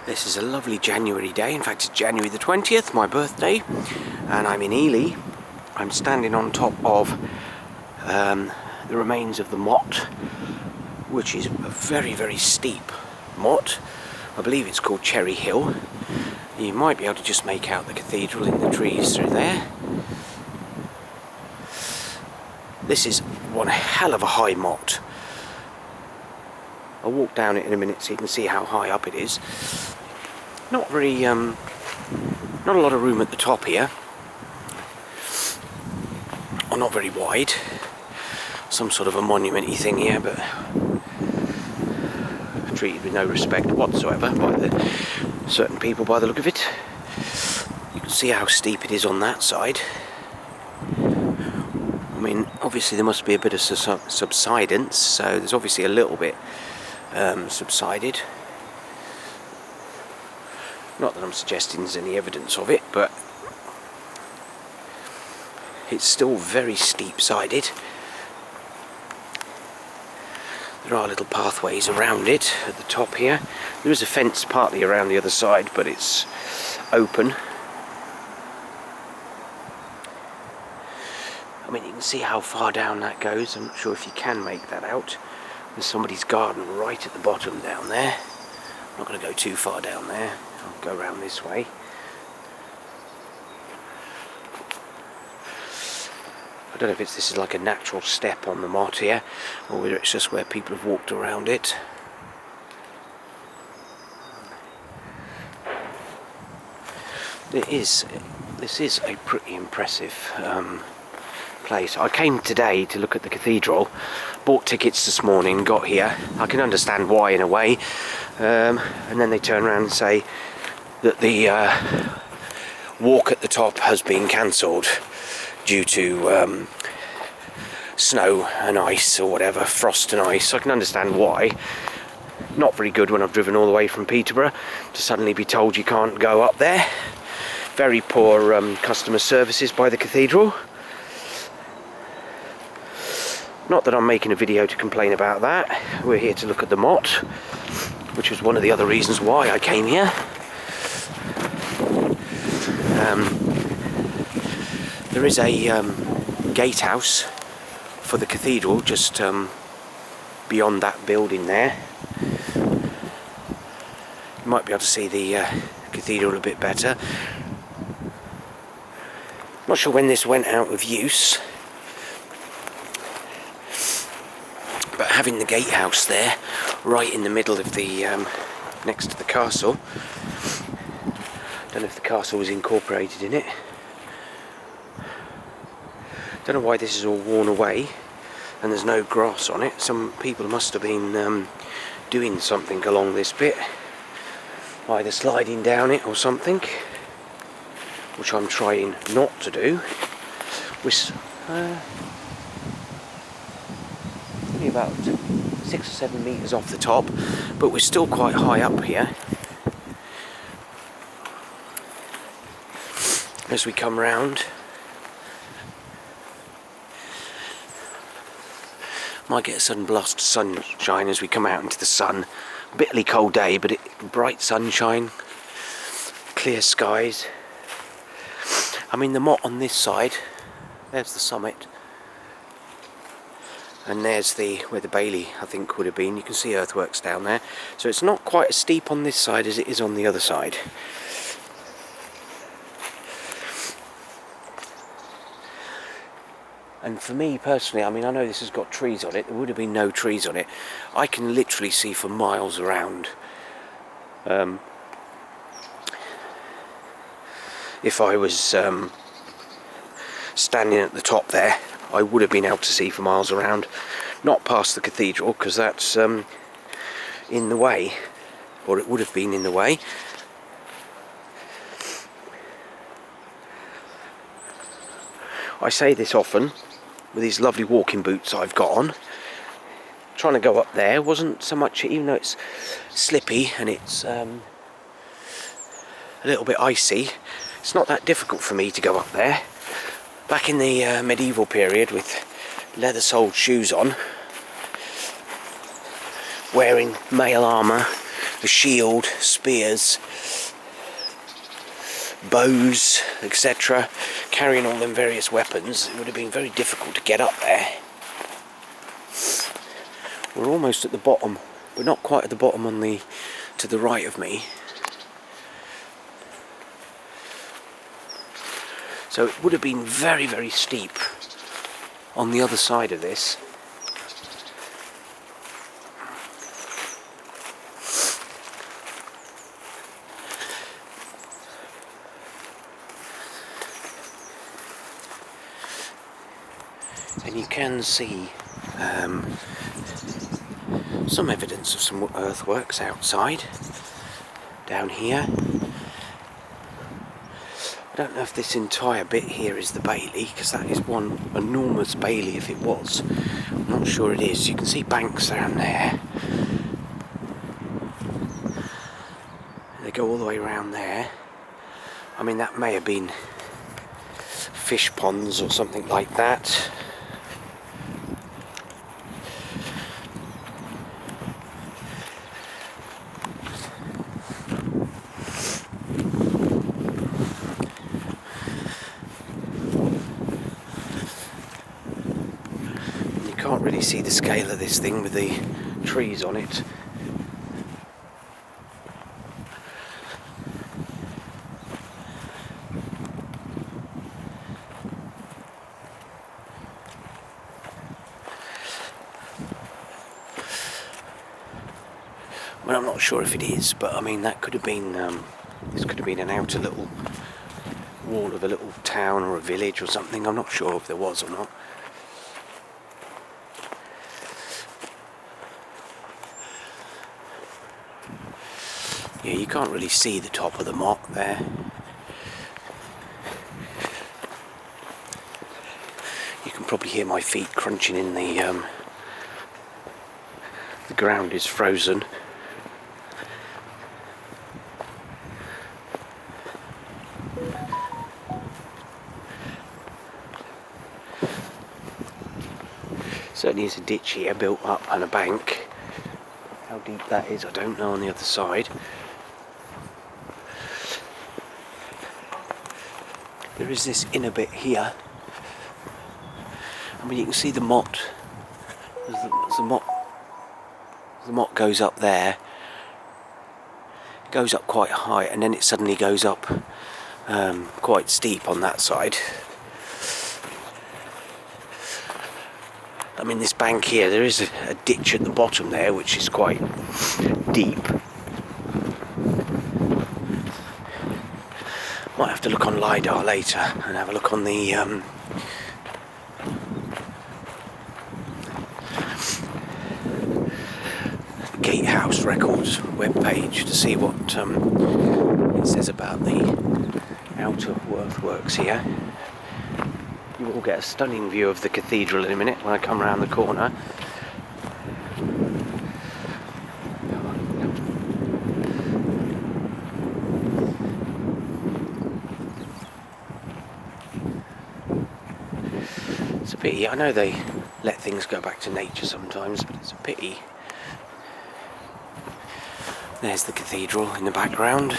This is a lovely January day. In fact, it's January the 20th, my birthday, and I'm in Ely. I'm standing on top of the remains of the motte, which is a very, very steep motte. I believe it's called Cherry Hill. You might be able to just make out the cathedral in the trees through there. This is one hell of a high motte. I'll walk down it in a minute so you can see how high up it is. Not very, not a lot of room at the top here. Or not very wide. Some sort of a monument-y thing here, but treated with no respect whatsoever by certain people by the look of it. You can see how steep it is on that side. I mean, obviously there must be a bit of subsidence, so there's obviously a little bit subsided. Not that I'm suggesting there's any evidence of it, but it's still very steep-sided. There are little pathways around it at the top here. There is a fence partly around the other side, but it's open. I mean, you can see how far down that goes. I'm not sure if you can make that out. There's somebody's garden right at the bottom down there. I'm not going to go too far down there. I'll go around this way. I don't know if this is like a natural step on the motte here, or whether it's just where people have walked around it. This is a pretty impressive place. I came today to look at the cathedral, bought tickets this morning, got here. I can understand why in a way, and then they turn around and say that the walk at the top has been cancelled due to snow and ice or whatever, frost and ice. I can understand why. Not very good when I've driven all the way from Peterborough to suddenly be told you can't go up there. Very poor customer services by the cathedral. Not that I'm making a video to complain about that. We're here to look at the motte, which was one of the other reasons why I came here. There is a gatehouse for the cathedral just beyond that building there. You might be able to see the cathedral a bit better. Not sure when this went out of use, but having the gatehouse there, right in the middle of the next to the castle. Don't know if the castle was incorporated in it. Don't know why this is all worn away and there's no grass on it. Some people must have been doing something along this bit, either sliding down it or something, which I'm trying not to do. Which only about 6 or 7 metres off the top, but we're still quite high up here. As we come round, might get a sudden blast of sunshine as we come out into the sun. A bitterly cold day, but bright sunshine, clear skies. I mean, the motte on this side, there's the summit, and there's where the bailey I think would have been. You can see earthworks down there, so it's not quite as steep on this side as it is on the other side. And for me personally, I mean, I know this has got trees on it. There would have been no trees on it. I can literally see for miles around. If I was standing at the top there, I would have been able to see for miles around. Not past the cathedral, because that's in the way, or it would have been in the way. I say this often, with these lovely walking boots I've got on. Trying to go up there wasn't so much, even though it's slippy and it's a little bit icy, it's not that difficult for me to go up there. Back in the medieval period, with leather-soled shoes on, wearing mail armour a shield, spears, bows, etc. Carrying all them various weapons, it would have been very difficult to get up there. We're almost at the bottom. We're not quite at the bottom to the right of me. So it would have been very, very steep on the other side of this. And you can see some evidence of some earthworks outside, down here. I don't know if this entire bit here is the bailey, because that is one enormous bailey if it was. I'm not sure it is. You can see banks down there. They go all the way around there. I mean, that may have been fish ponds or something like that. Can't really see the scale of this thing with the trees on it. Well, I'm not sure if it is, but I mean that could have been this could have been an outer little wall of a little town or a village or something. I'm not sure if there was or not. Yeah, you can't really see the top of the motte there. You can probably hear my feet crunching in the ground is frozen. Certainly is a ditch here built up and a bank. How deep that is, I don't know on the other side. There is this inner bit here. I mean, you can see the motte. The motte goes up there. It goes up quite high, and then it suddenly goes up quite steep on that side. I mean, this bank here, there is a ditch at the bottom there, which is quite deep. Might have to look on LiDAR later and have a look on the Gatehouse Records webpage to see what it says about the outer earthworks here. You will get a stunning view of the cathedral in a minute when I come around the corner. It's a pity. I know they let things go back to nature sometimes, but it's a pity. There's the cathedral in the background.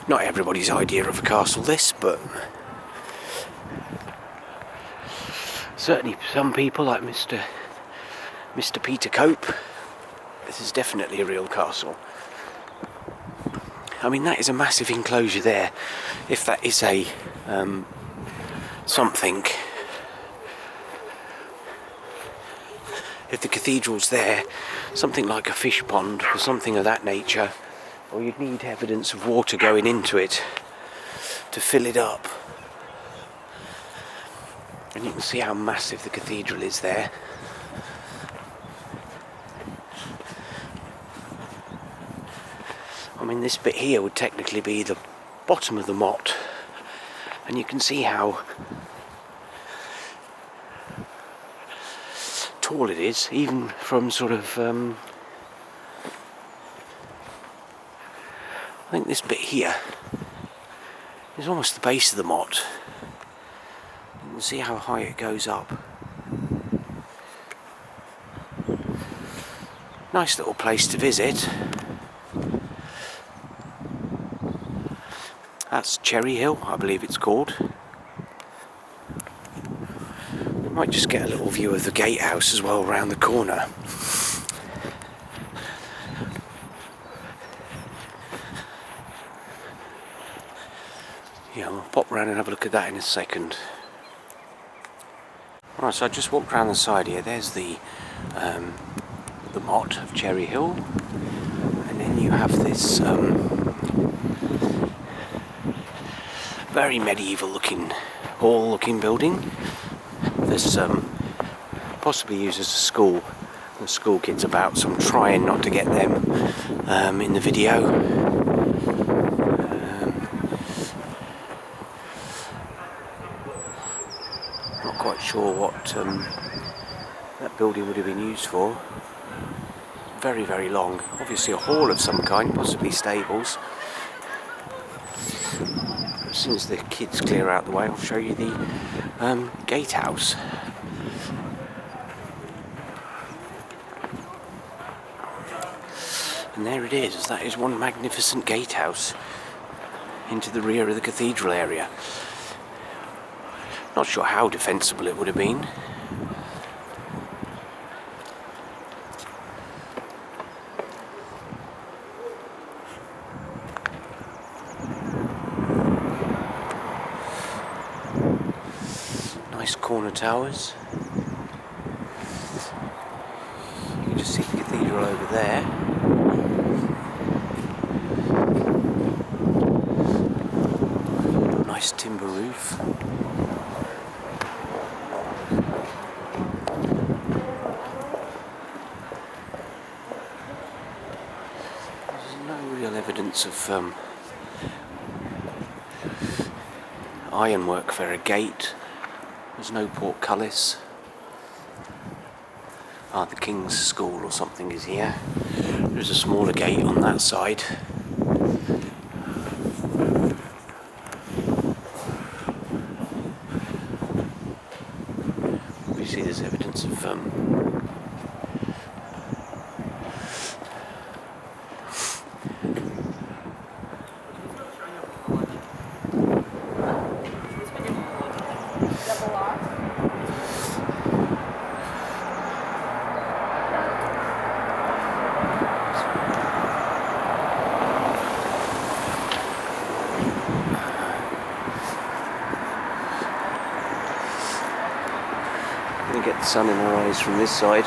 Not everybody's idea of a castle this, but certainly some people like Mr. Peter Cope, this is definitely a real castle. I mean, that is a massive enclosure there. If that is a something, if the cathedral's there, something like a fish pond or something of that nature, or you'd need evidence of water going into it to fill it up. And you can see how massive the cathedral is there. I mean, this bit here would technically be the bottom of the motte, and you can see how tall it is, even from sort of I think this bit here is almost the base of the motte. can see how high it goes up. Nice little place to visit. That's Cherry Hill, I believe it's called. We might just get a little view of the Gatehouse as well around the corner. Yeah, I'll pop round and have a look at that in a second. Right, so I just walked around the side here. There's the motte of Cherry Hill, and then you have this very medieval looking hall looking building. This possibly used as a school. The school kids about, so I'm trying not to get them in the video. Not quite sure what that building would have been used for. Very, very long. Obviously a hall of some kind, possibly stables. As soon as the kids clear out the way, I'll show you the Gatehouse. And there it is. That is one magnificent gatehouse into the rear of the cathedral area. Not sure how defensible it would have been. Nice corner towers. You can just see the cathedral over there. Nice timber roof. There's no real evidence of ironwork for a gate. There's no portcullis. Ah, the King's School or something is here. There's a smaller gate on that side. Obviously there's evidence of get the sun in our eyes from this side.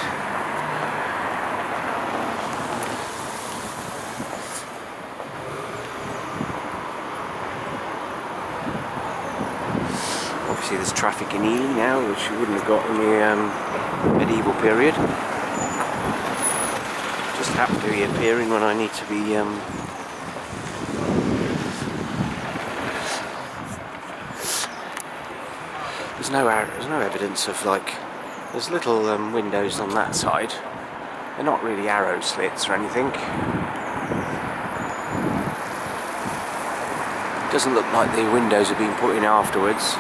Obviously there's traffic in Ely now, which you wouldn't have got in the medieval period. Just happen to be appearing when I need to be there's no evidence of like. There's little windows on that side. They're not really arrow slits or anything. It doesn't look like the windows have been put in afterwards.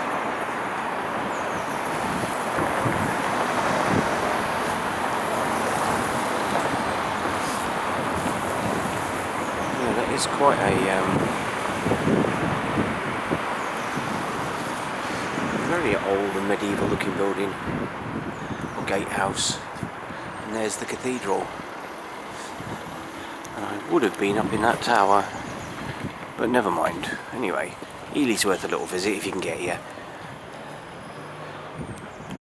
Yeah, that is quite a very old and medieval looking building. Gatehouse, and there's the cathedral, and I would have been up in that tower, but never mind. Anyway, Ely's worth a little visit if you can get here.